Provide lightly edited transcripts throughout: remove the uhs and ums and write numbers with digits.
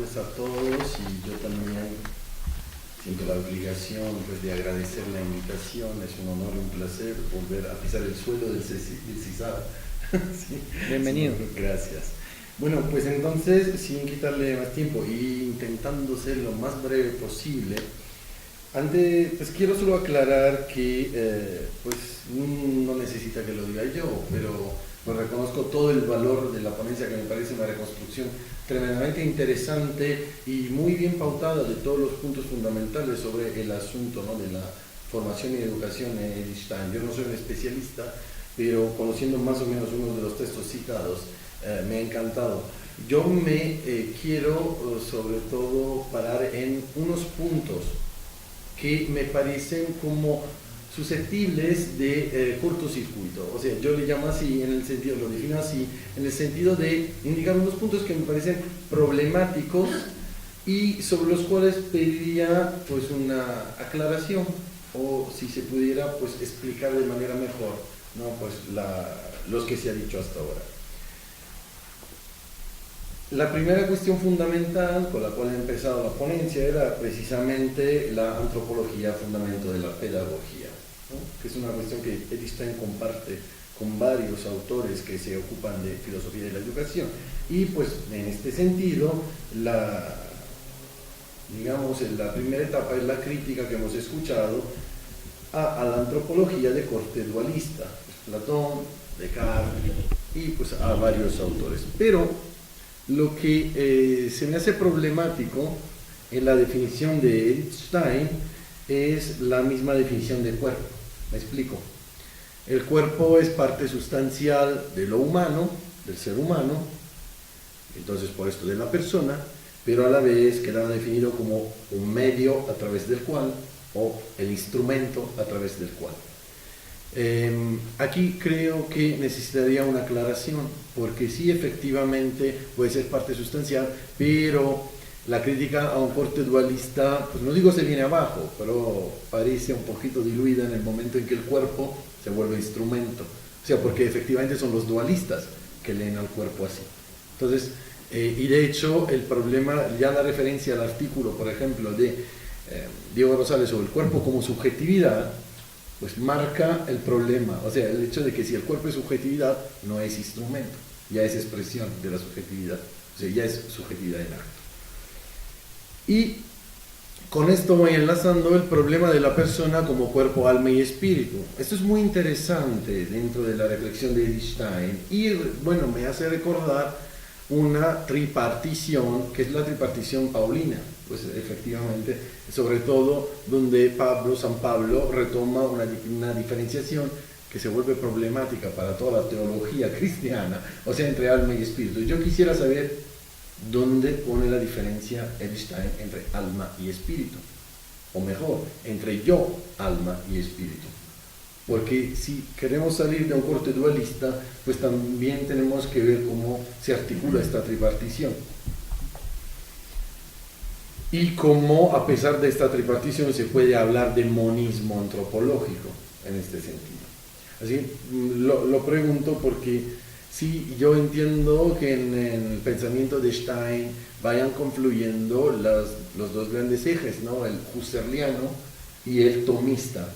tardes a todos y yo también siento la obligación pues, de agradecer la invitación. Es un honor y un placer volver a pisar el suelo del CISAD. Sí, Bienvenido. sí, gracias. Bueno, pues entonces, sin quitarle más tiempo y intentando ser lo más breve posible, antes, pues quiero solo aclarar que pues no necesita que lo diga yo, pero pues reconozco todo el valor de la ponencia, que me parece una reconstrucción tremendamente interesante y muy bien pautada de todos los puntos fundamentales sobre el asunto, ¿no?, de la formación y educación en Edith Stein. Yo no soy un especialista, pero conociendo más o menos uno de los textos citados, me ha encantado. Yo me quiero sobre todo parar en unos puntos que me parecen como susceptibles de cortocircuito. O sea, yo le llamo así, en el sentido, lo defino así, en el sentido de indicar unos puntos que me parecen problemáticos y sobre los cuales pediría pues una aclaración, o si se pudiera pues explicar de manera mejor, ¿no?, pues los que se ha dicho hasta ahora. La primera cuestión fundamental con la cual he empezado la ponencia era precisamente la antropología, fundamento de la pedagogía, ¿no?, que es una cuestión que Edith Stein comparte con varios autores que se ocupan de filosofía de la educación. Y pues en este sentido, digamos, la primera etapa es la crítica que hemos escuchado a la antropología de corte dualista, pues Platón, Descartes y pues a varios autores. Pero lo que se me hace problemático en la definición de Edith Stein es la misma definición de cuerpo. Me explico. El cuerpo es parte sustancial de lo humano, del ser humano, entonces por esto de la persona, pero a la vez queda definido como un medio a través del cual, o el instrumento a través del cual. Aquí creo que necesitaría una aclaración, porque sí, efectivamente puede ser parte sustancial, pero la crítica a un corte dualista, pues no digo se viene abajo, pero parece un poquito diluida en el momento en que el cuerpo se vuelve instrumento. O sea, porque efectivamente son los dualistas que leen al cuerpo así. Entonces, y de hecho el problema, ya la referencia al artículo, por ejemplo, de Diego Rosales sobre el cuerpo como subjetividad, pues marca el problema. O sea, el hecho de que si el cuerpo es subjetividad, no es instrumento, ya es expresión de la subjetividad, o sea, ya es subjetividad en acto. Y con esto voy enlazando el problema de la persona como cuerpo, alma y espíritu. Esto es muy interesante dentro de la reflexión de Edith Stein y, bueno, me hace recordar una tripartición, que es la tripartición paulina, pues efectivamente, sobre todo donde San Pablo retoma una diferenciación que se vuelve problemática para toda la teología cristiana, o sea, entre alma y espíritu. Yo quisiera saber dónde pone la diferencia Edith Stein entre alma y espíritu, o mejor, entre yo, alma y espíritu. Porque si queremos salir de un corte dualista, pues también tenemos que ver cómo se articula esta tripartición. Y cómo, a pesar de esta tripartición, se puede hablar de monismo antropológico en este sentido. Así lo pregunto porque sí, yo entiendo que en el pensamiento de Stein vayan confluyendo los dos grandes ejes, ¿no?, el husserliano y el thomista.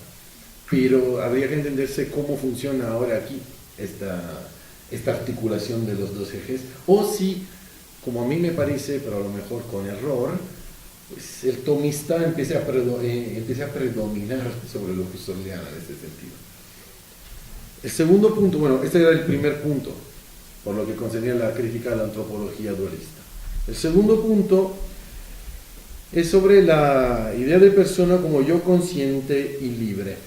Pero habría que entenderse cómo funciona ahora aquí esta articulación de los dos ejes, o si, como a mí me parece, pero a lo mejor con error, pues el thomista empiece a predominar sobre lo husserliano en este sentido. El segundo punto, bueno, este era el primer punto, por lo que concernía a la crítica a la antropología dualista. El segundo punto es sobre la idea de persona como yo consciente y libre,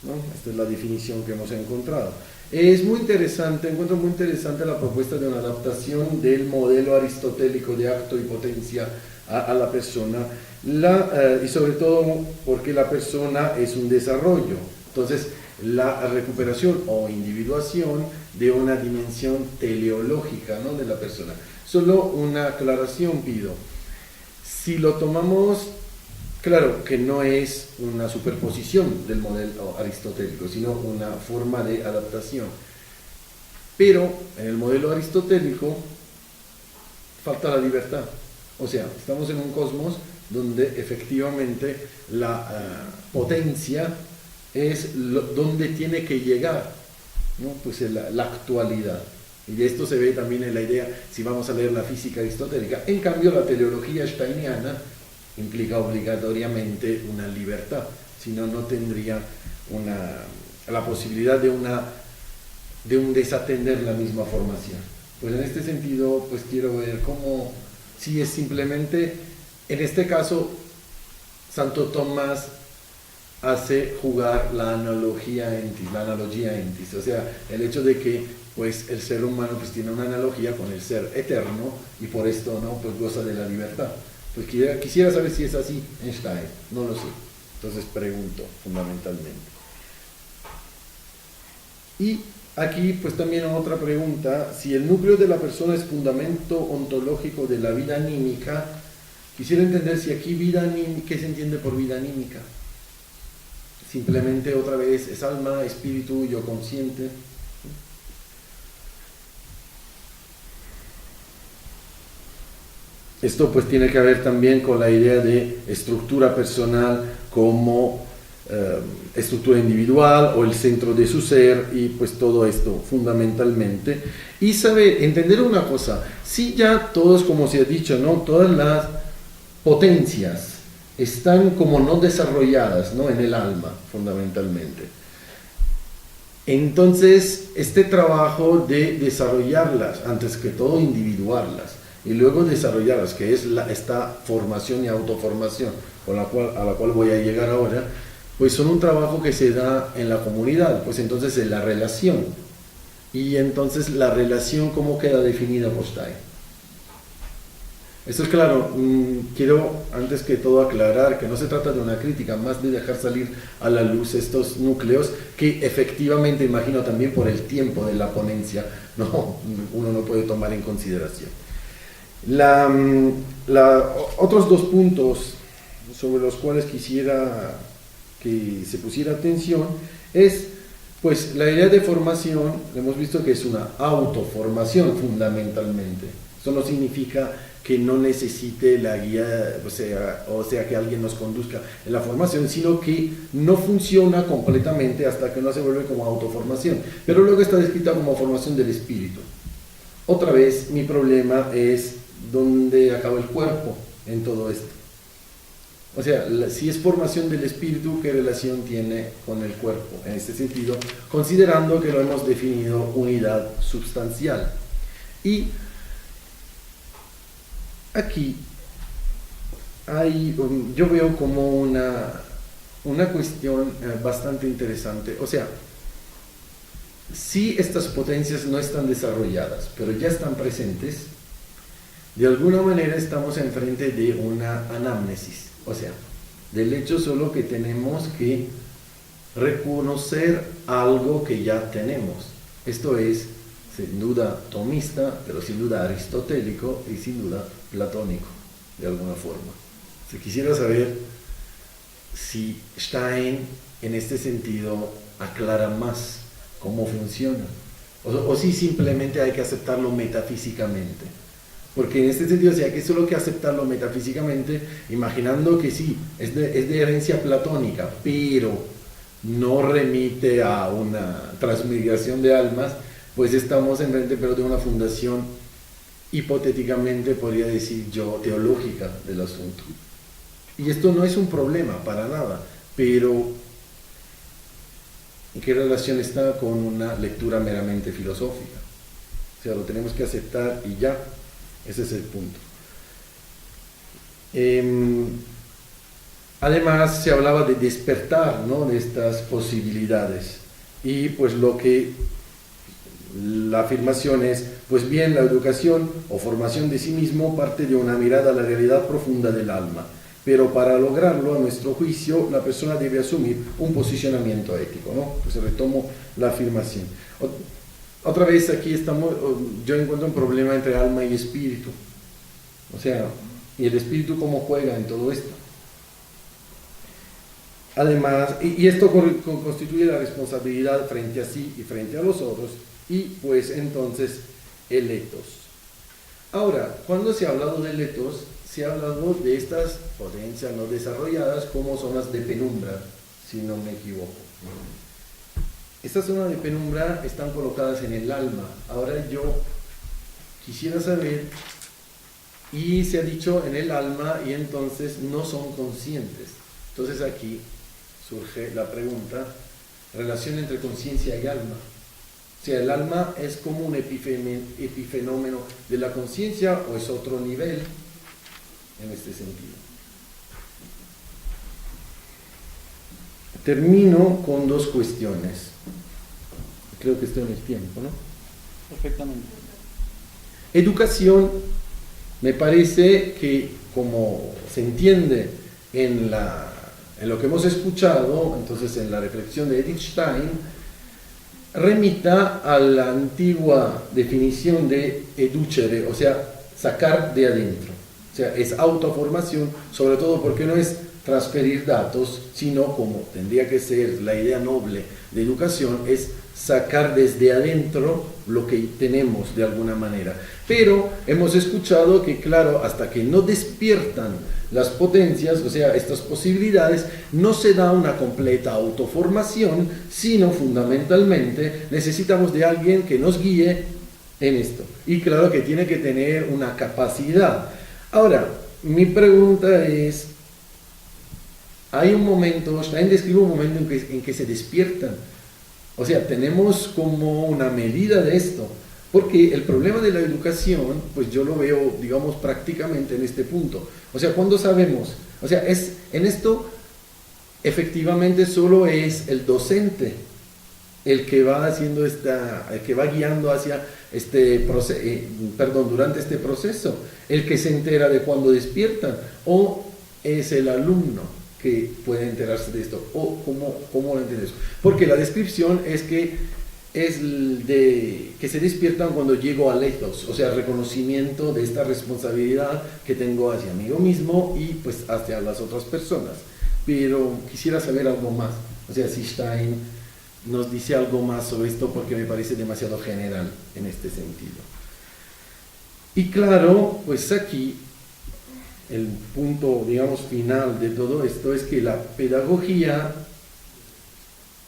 ¿no? Esta es la definición que hemos encontrado. Es muy interesante, encuentro muy interesante la propuesta de una adaptación del modelo aristotélico de acto y potencia a la persona, y sobre todo porque la persona es un desarrollo. Entonces, la recuperación o individuación de una dimensión teleológica, ¿no?, de la persona. Solo una aclaración pido. Si lo tomamos, claro que no es una superposición del modelo aristotélico, sino una forma de adaptación. Pero en el modelo aristotélico falta la libertad. O sea, estamos en un cosmos donde efectivamente la potencia es donde tiene que llegar, ¿no? Pues la actualidad. Y de esto se ve también en la idea, si vamos a leer la física aristotélica. En cambio, la teleología steiniana implica obligatoriamente una libertad, si no, no tendría la posibilidad de un desatender la misma formación. Pues en este sentido, pues quiero ver cómo, si es simplemente, en este caso, Santo Tomás hace jugar la analogía entis, o sea, el hecho de que pues el ser humano pues tiene una analogía con el ser eterno y por esto no pues goza de la libertad. Pues quisiera saber si es así en Stein, no lo sé. Entonces pregunto fundamentalmente. Y aquí pues también otra pregunta, si el núcleo de la persona es fundamento ontológico de la vida anímica, quisiera entender si aquí vida anímica, ¿qué se entiende por vida anímica? Simplemente otra vez es alma, espíritu, yo consciente. Esto pues tiene que ver también con la idea de estructura personal como estructura individual o el centro de su ser y pues todo esto fundamentalmente. Y entender una cosa, si ya todos, como se ha dicho, ¿no? Todas las potencias están como no desarrolladas, ¿no? En el alma fundamentalmente. Entonces este trabajo de desarrollarlas, antes que todo individuarlas, y luego desarrollarlas, que es esta formación y autoformación a la cual voy a llegar ahora, pues son un trabajo que se da en la comunidad, pues entonces en la relación. Y entonces la relación, ¿cómo queda definida por Stein? Esto es claro, quiero antes que todo aclarar que no se trata de una crítica, más de dejar salir a la luz estos núcleos que efectivamente, imagino también por el tiempo de la ponencia, uno no puede tomar en consideración. Otros dos puntos sobre los cuales quisiera que se pusiera atención es pues la idea de formación. Hemos visto que es una autoformación fundamentalmente. Eso no significa que no necesite la guía, o sea que alguien nos conduzca en la formación, sino que no funciona completamente hasta que no se vuelve como autoformación, pero luego está descrita como formación del espíritu. Otra vez mi problema es dónde acaba el cuerpo en todo esto. O sea, si es formación del espíritu, ¿qué relación tiene con el cuerpo? En este sentido, considerando que lo hemos definido unidad substancial. Y aquí yo veo como una cuestión bastante interesante. O sea, si estas potencias no están desarrolladas, pero ya están presentes, de alguna manera estamos enfrente de una anamnesis. O sea, del hecho solo que tenemos que reconocer algo que ya tenemos. Esto es, sin duda, tomista, pero sin duda aristotélico y sin duda platónico, de alguna forma. Si quisiera saber si Stein, en este sentido, aclara más cómo funciona, o si simplemente hay que aceptarlo metafísicamente. Porque en este sentido, si hay que solo que aceptarlo metafísicamente, imaginando que sí, es de herencia platónica, pero no remite a una transmigración de almas, pues estamos en frente pero de una fundación, hipotéticamente podría decir yo, teológica del asunto. Y esto no es un problema para nada, pero ¿en qué relación está con una lectura meramente filosófica? O sea, lo tenemos que aceptar y ya. Ese es el punto. Además se hablaba de despertar, ¿no?, de estas posibilidades, y pues la afirmación es, pues bien, la educación o formación de sí mismo parte de una mirada a la realidad profunda del alma, pero para lograrlo, a nuestro juicio, la persona debe asumir un posicionamiento ético, ¿no? Pues retomo la afirmación. Otra vez aquí yo encuentro un problema entre alma y espíritu. O sea, ¿y el espíritu cómo juega en todo esto? Además, y esto constituye la responsabilidad frente a sí y frente a los otros, y pues entonces el etos. Ahora, cuando se ha hablado del etos, se ha hablado de estas potencias no desarrolladas como zonas de penumbra, si no me equivoco. Estas zonas de penumbra están colocadas en el alma. Ahora yo quisiera saber, y se ha dicho en el alma, y entonces no son conscientes. Entonces aquí surge la pregunta, relación entre conciencia y alma. O sea, el alma es como un epifenómeno de la conciencia o es otro nivel en este sentido. Termino con dos cuestiones. Creo que estoy en el tiempo, ¿no? Perfectamente. Educación, me parece que como se entiende en lo que hemos escuchado, entonces en la reflexión de Edith Stein, remita a la antigua definición de educere, o sea, sacar de adentro. O sea, es autoformación, sobre todo porque no es transferir datos, sino como tendría que ser la idea noble de educación, es sacar desde adentro lo que tenemos de alguna manera. Pero hemos escuchado que, claro, hasta que no despiertan las potencias, o sea, estas posibilidades, no se da una completa autoformación, sino fundamentalmente necesitamos de alguien que nos guíe en esto. Y claro que tiene que tener una capacidad. Ahora, mi pregunta es, hay un momento, Stein describe un momento en que se despiertan. O sea, tenemos como una medida de esto, porque el problema de la educación, pues yo lo veo, digamos, prácticamente en este punto. O sea, ¿cuándo sabemos? O sea, en esto efectivamente solo es el docente el que va haciendo el que va guiando hacia este proceso, durante este proceso, el que se entera de cuando despiertan, o es el alumno que puede enterarse de esto, o cómo lo entiendes. Porque la descripción es que se despiertan cuando llego al ethos, o sea, reconocimiento de esta responsabilidad que tengo hacia mí mismo y pues hacia las otras personas. Pero quisiera saber algo más, o sea, si Stein nos dice algo más sobre esto, porque me parece demasiado general en este sentido. Y claro, pues aquí el punto, digamos, final de todo esto es que la pedagogía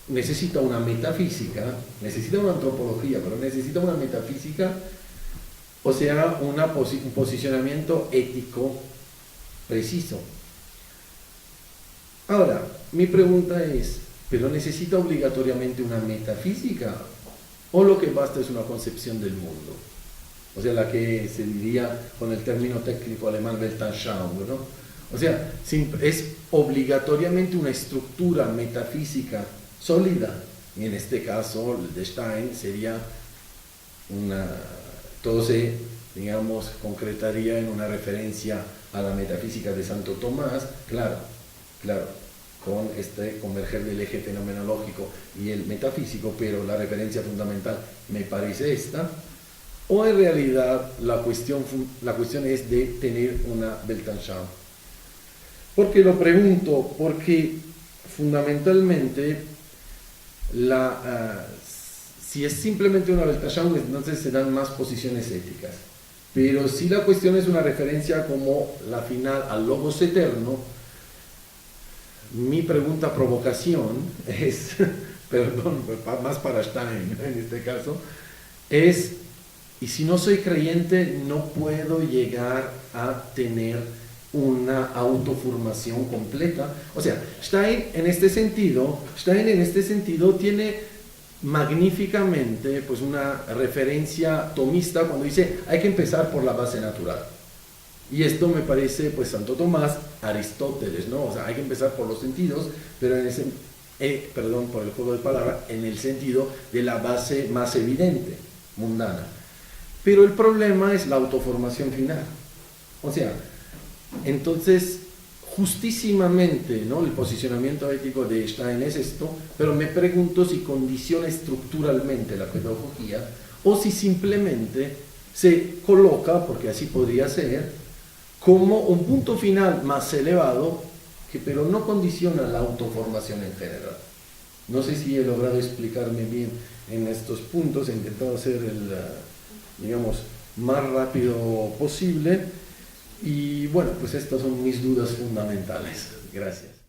necesita una metafísica, necesita una antropología, pero necesita una metafísica, o sea, un posicionamiento ético preciso. Ahora, mi pregunta es, ¿pero necesita obligatoriamente una metafísica? ¿O lo que basta es una concepción del mundo? O sea, la que se diría con el término técnico alemán Weltanschauung, ¿no? O sea, es obligatoriamente una estructura metafísica sólida, y en este caso el de Stein sería todo se, digamos, concretaría en una referencia a la metafísica de Santo Tomás, claro, con este converger del eje fenomenológico y el metafísico, pero la referencia fundamental me parece esta. O en realidad la cuestión es de tener una Weltanschauung. ¿Por qué lo pregunto? Porque fundamentalmente si es simplemente una Weltanschauung, entonces se dan más posiciones éticas. Pero si la cuestión es una referencia como la final al logos eterno, mi pregunta provocación es, perdón, más para Stein en este caso, es: y si no soy creyente, no puedo llegar a tener una autoformación completa. O sea, Stein en este sentido tiene magníficamente pues una referencia tomista cuando dice hay que empezar por la base natural. Y esto me parece pues Santo Tomás, Aristóteles, ¿no? O sea, hay que empezar por los sentidos, pero perdón por el juego de palabras, en el sentido de la base más evidente, mundana. Pero el problema es la autoformación final. O sea, entonces, justísimamente, ¿no?, el posicionamiento ético de Stein es esto, pero me pregunto si condiciona estructuralmente la pedagogía o si simplemente se coloca, porque así podría ser, como un punto final más elevado, pero no condiciona la autoformación en general. No sé si he logrado explicarme bien en estos puntos, he intentado hacer digamos, más rápido posible, Y bueno, pues estas son mis dudas fundamentales. Gracias.